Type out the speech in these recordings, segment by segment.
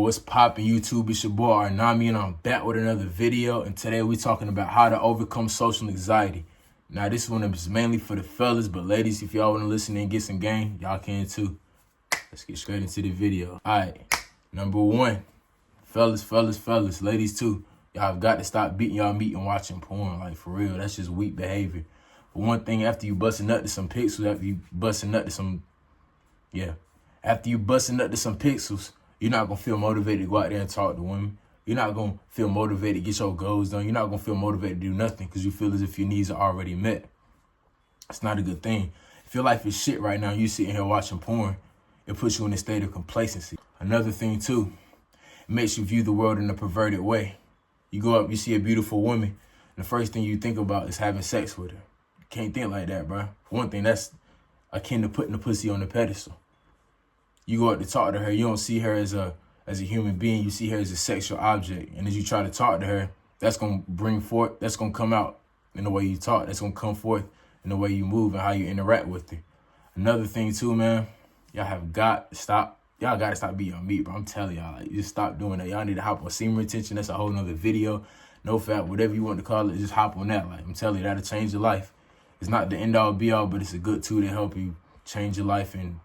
What's poppin' YouTube? It's your boy Arnami and I'm back with another video, and today we're talking about how to overcome social anxiety. Now this one is mainly for the fellas, but ladies, if y'all want to listen and get some game, y'all can too. Let's get straight into the video. Alright, number one, fellas, ladies too, y'all have got to stop beating y'all meat and watching porn. Like, for real, that's just weak behavior. For one thing, after you busting up to some pixels, after you busting up to some pixels, you're not going to feel motivated to go out there and talk to women. You're not going to feel motivated to get your goals done. You're not going to feel motivated to do nothing because you feel as if your needs are already met. It's not a good thing. If your life is shit right now, you sitting here watching porn, it puts you in a state of complacency. Another thing, too, it makes you view the world in a perverted way. You go up, you see a beautiful woman, and the first thing you think about is having sex with her. You can't think like that, bro. For one thing, that's akin to putting the pussy on the pedestal. You go out to talk to her, you don't see her as a human being, you see her as a sexual object. And as you try to talk to her, that's gonna come out in the way you talk, that's gonna come forth in the way you move and how you interact with her. Another thing too, man, y'all gotta stop beating on meat, bro. I'm telling y'all, like, just stop doing that. Y'all need to hop on semen retention. That's a whole nother video. No fap, whatever you want to call it, just hop on that. Like, I'm telling you, that'll change your life. It's not the end all be all, but it's a good tool to help you change your life and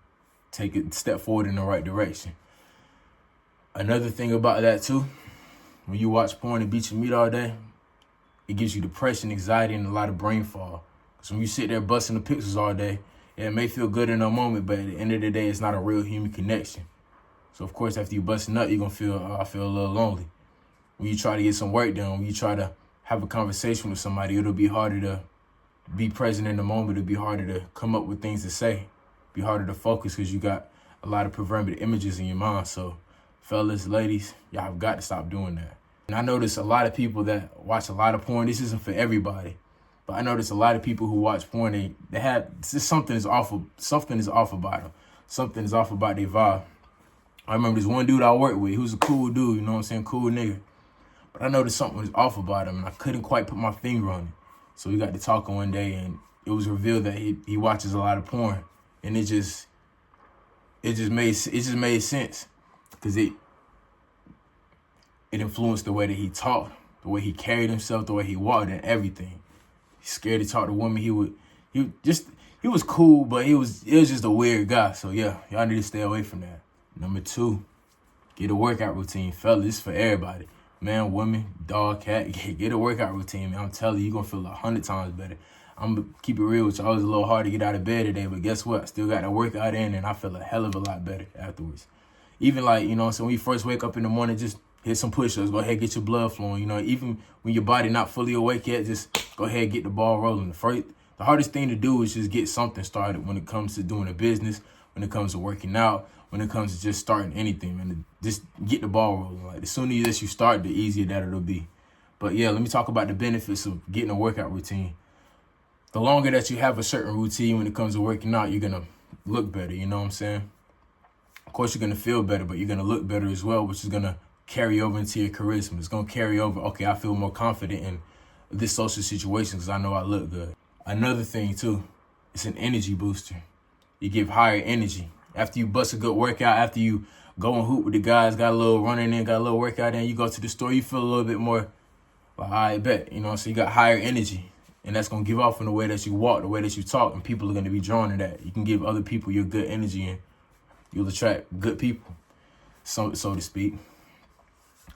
take it step forward in the right direction. Another thing about that too, when you watch porn and beat your meat all day, it gives you depression, anxiety, and a lot of brain fog. So when you sit there busting the pixels all day, it may feel good in a moment, but at the end of the day, it's not a real human connection. So of course, after you busting up, you're gonna feel, I feel a little lonely. When you try to get some work done, when you try to have a conversation with somebody, it'll be harder to be present in the moment. It'll be harder to come up with things to say. Be harder to focus because you got a lot of perverted images in your mind. So fellas, ladies, y'all have got to stop doing that. And I notice a lot of people that watch a lot of porn. This isn't for everybody, but I notice a lot of people who watch porn, they have something is off about them. Something is off about their vibe. I remember this one dude I worked with. He was a cool dude, you know what I'm saying? Cool nigga. But I noticed something was off about him and I couldn't quite put my finger on it. So we got to talking one day and it was revealed that he watches a lot of porn. And it just made sense because it influenced the way that he talked, the way he carried himself, the way he walked, and everything. He's scared to talk to women. He was cool, but it was just a weird guy. So yeah, y'all need to stay away from that. Number two, get a workout routine, fellas. This is for everybody, man, woman, dog, cat. Get a workout routine, man. I'm telling you, you're gonna feel 100 times better. I'm going to keep it real with you. I was a little hard to get out of bed today, but guess what? I still got to work out in, and I feel a hell of a lot better afterwards. Even like, you know, so when you first wake up in the morning, just hit some push-ups. Go ahead, get your blood flowing. You know, even when your body not fully awake yet, just go ahead and get the ball rolling. The hardest thing to do is just get something started when it comes to doing a business, when it comes to working out, when it comes to just starting anything, man. Just get the ball rolling. Like, the sooner that you start, the easier that it'll be. But yeah, let me talk about the benefits of getting a workout routine. The longer that you have a certain routine when it comes to working out, you're going to look better, you know what I'm saying? Of course, you're going to feel better, but you're going to look better as well, which is going to carry over into your charisma. It's going to carry over, okay, I feel more confident in this social situation because I know I look good. Another thing, too, it's an energy booster. You give higher energy. After you bust a good workout, after you go and hoop with the guys, got a little running in, got a little workout in, you go to the store, you feel a little bit more, like, I bet, you know, so you got higher energy. And that's going to give off in the way that you walk, the way that you talk, and people are going to be drawn to that. You can give other people your good energy, and you'll attract good people, so to speak.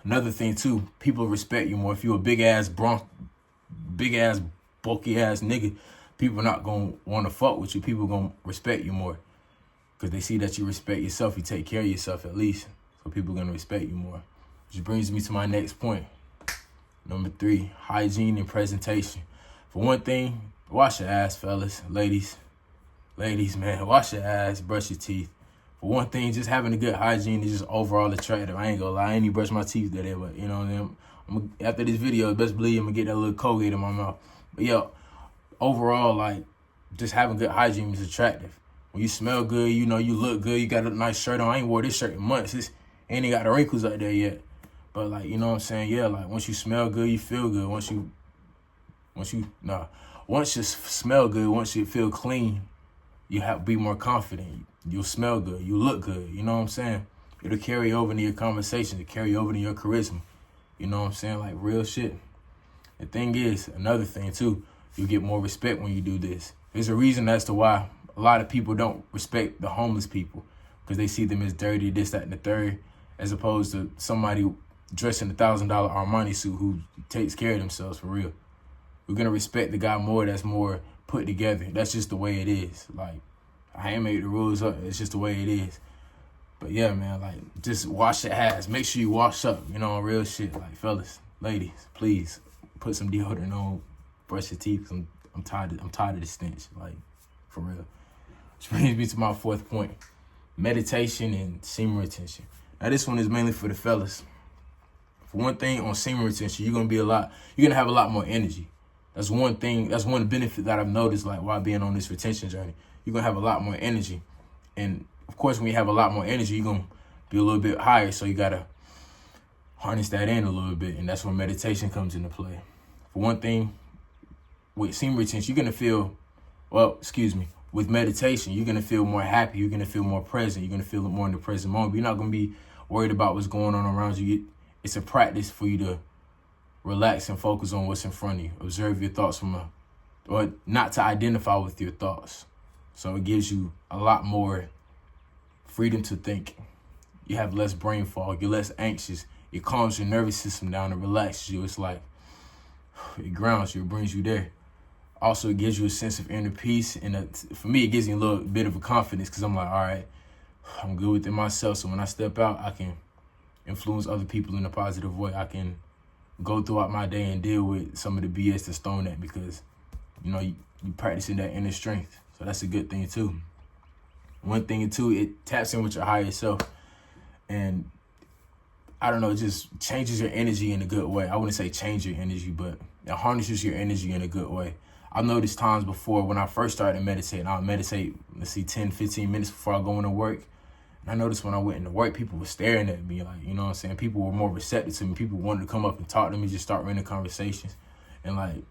Another thing, too, people respect you more. If you're a big-ass, bulky-ass nigga, people are not going to want to fuck with you. People are going to respect you more because they see that you respect yourself. You take care of yourself at least, so people are going to respect you more. Which brings me to my next point. Number 3, hygiene and presentation. For one thing, wash your ass, fellas, ladies, man, wash your ass, brush your teeth. For one thing, just having a good hygiene is just overall attractive. I ain't gonna lie, I ain't even brush my teeth today, but you know what I mean? After this video, best believe I'm gonna get that little Colgate in my mouth. But yo, overall, like, just having good hygiene is attractive. When you smell good, you know, you look good, you got a nice shirt on. I ain't wore this shirt in months. It ain't got the wrinkles out there yet. But like, you know what I'm saying? Yeah, like, once you smell good, you feel good. Once you smell good, once you feel clean, you have be more confident. You'll smell good. You look good. You know what I'm saying? it'll carry over into your conversation, it'll carry over to your charisma. You know what I'm saying? Like real shit. The thing is, another thing too, you get more respect when you do this. There's a reason as to why a lot of people don't respect the homeless people, because they see them as dirty, this, that, and the third, as opposed to somebody dressed in $1,000 Armani suit who takes care of themselves for real. We're going to respect the guy more that's more put together. That's just the way it is. Like, I ain't made the rules up. It's just the way it is. But yeah, man, like, just wash your ass. Make sure you wash up, you know, real shit. Like, fellas, ladies, please put some deodorant on, brush your teeth. Cause I'm tired of the stench, like, for real. Which brings me to my fourth point: meditation and semen retention. Now, this one is mainly for the fellas. For one thing, on semen retention, you're gonna have a lot more energy. That's one thing. That's one benefit that I've noticed, like, while being on this retention journey. You're gonna have a lot more energy, and of course, when you have a lot more energy, you're gonna be a little bit higher. So you gotta harness that in a little bit, and that's where meditation comes into play. For one thing, with semen retention, you're gonna feel, with meditation, you're gonna feel more happy. You're gonna feel more present. You're gonna feel more in the present moment. You're not gonna be worried about what's going on around you. It's a practice for you to relax and focus on what's in front of you. Observe your thoughts or not to identify with your thoughts. So it gives you a lot more freedom to think. You have less brain fog. You're less anxious. It calms your nervous system down and relaxes you. It's like, it grounds you. It brings you there. Also, it gives you a sense of inner peace. And for me, it gives me a little bit of a confidence, because I'm like, all right, I'm good within myself. So when I step out, I can influence other people in a positive way. I can go throughout my day and deal with some of the BS that's thrown at me, because, you know, you practicing that inner strength. So that's a good thing too. One thing too, it taps in with your higher self. And I don't know, it just changes your energy in a good way. I wouldn't say change your energy, but it harnesses your energy in a good way. I've noticed times before when I first started meditating, I would meditate, 10, 15 minutes before I go into work. And I noticed when I went into work, people were staring at me, like, you know what I'm saying? People were more receptive to me. People wanted to come up and talk to me, just start running conversations. And like,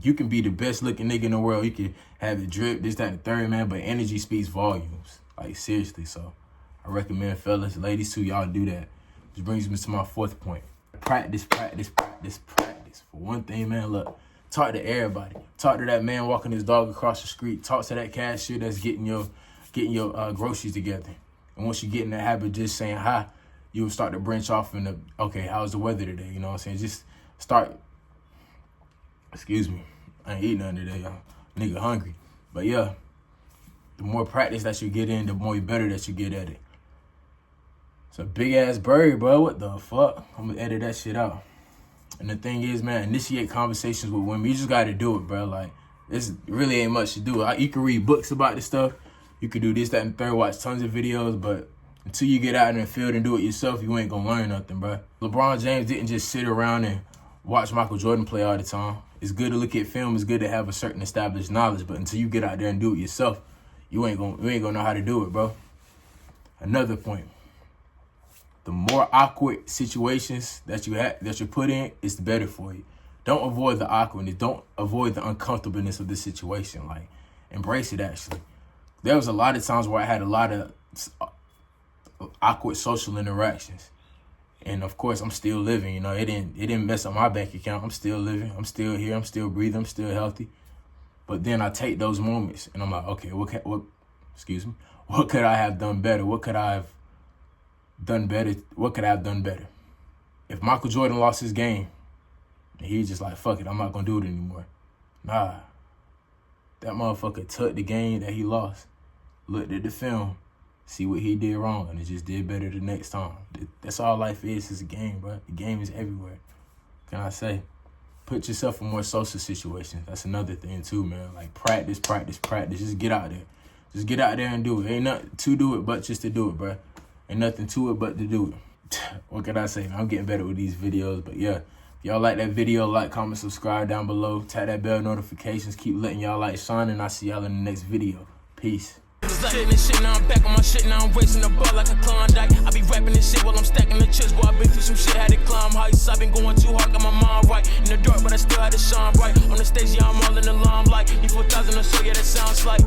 you can be the best looking nigga in the world. You can have it drip, this, that, and the third, man, but energy speaks volumes. Like, seriously. So I recommend fellas, ladies too, y'all do that. Which brings me to my fourth point. Practice. For one thing, man, look, talk to everybody. Talk to that man walking his dog across the street. Talk to that cashier that's getting your groceries together. And once you get in the habit of just saying hi, you'll start to branch off into, okay, how's the weather today? You know what I'm saying? Just start, excuse me, I ain't eating nothing today, y'all. Nigga hungry. But yeah, the more practice that you get in, the more better that you get at it. It's a big ass bird, bro. What the fuck? I'm gonna edit that shit out. And the thing is, man, initiate conversations with women. You just gotta do it, bro. Like, this really ain't much to do. You can read books about this stuff. You can do this, that, and the third, watch tons of videos, but until you get out in the field and do it yourself, you ain't gonna learn nothing, bro. LeBron James didn't just sit around and watch Michael Jordan play all the time. It's good to look at film. It's good to have a certain established knowledge, but until you get out there and do it yourself, you ain't gonna know how to do it, bro. Another point. The more awkward situations that you're put in, it's better for you. Don't avoid the awkwardness. Don't avoid the uncomfortableness of the situation. Like, embrace it, actually. There was a lot of times where I had a lot of awkward social interactions. And of course, I'm still living, you know. It didn't mess up my bank account. I'm still living. I'm still here. I'm still breathing. I'm still healthy. But then I take those moments and I'm like, okay, what could I have done better? What could I have done better? What could I have done better? If Michael Jordan lost his game, and he was just like, fuck it, I'm not gonna do it anymore. Nah. That motherfucker took the game that he lost, looked at the film, see what he did wrong, and it just did better the next time. That's all life is a game, bro. The game is everywhere. Can I say? Put yourself in more social situations. That's another thing too, man. Like, practice. Just get out there. Just get out there and do it. Ain't nothing to do it but just to do it, bro. Ain't nothing to it but to do it. What can I say? I'm getting better with these videos, but yeah. If y'all like that video, like, comment, subscribe down below. Tap that bell notifications. Keep letting y'all light shine, and I'll see y'all in the next video. Peace. Shit, now I'm back on my shit, now I'm racing the ball like a Klondike. I be rapping this shit while I'm stacking the chips, boy, I been through some shit, had to climb heights. I been going too hard, got my mind right. In the dark, but I still had to shine bright. On the stage, yeah, I'm all in the limelight. E4000 or so, yeah, that sounds like